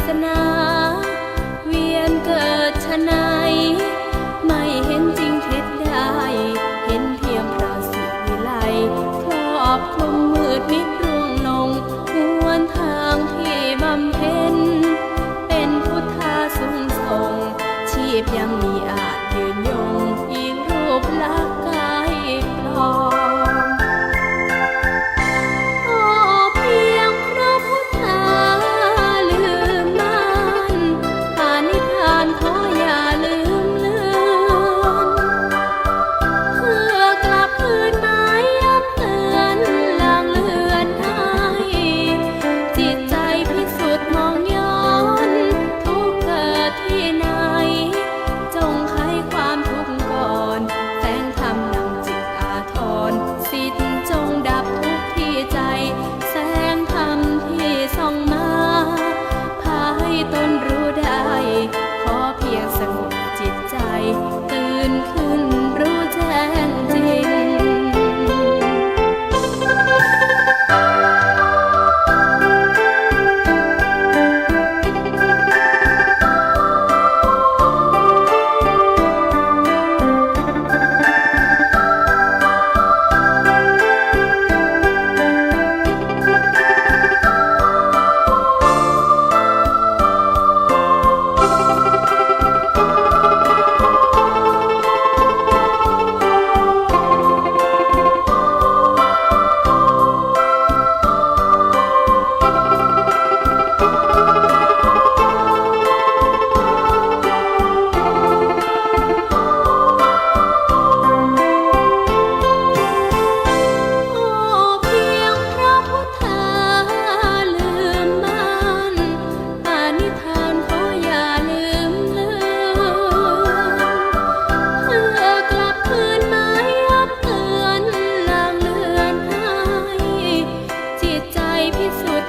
ศนาเวียนเกิดชะไหนไม่เห็นจริงเท็จได้เห็นเพียงพระสุวิไลครอบคลุมมืดมิดรุ่งลงหวนทางที่บำเพ็ญเป็นพุทธาสูงส่งชีพยังมีอาจยืนยงอีกรูปลักษณ์กายปลอมเพียงพระพุทธาลืมมันปานิธานขออย่าลืมเลือนเพื่อกลับคืนหมายย้ำเตือนลางเลือนให้จิตใจพิสุทธิ์มองย้อนทุกเกิดที่ไหนจงไขความทุกข์ก่อนแสงธรรมนำจิตอาทรสิทธิ์จงดับทุกข์ที่ใจแสงธรรมที่ส่องมาพาให้ตนรู้ได้ขอเพียงสงบจิตใจตื่นขึ้นรู้แจ้งจริงสุด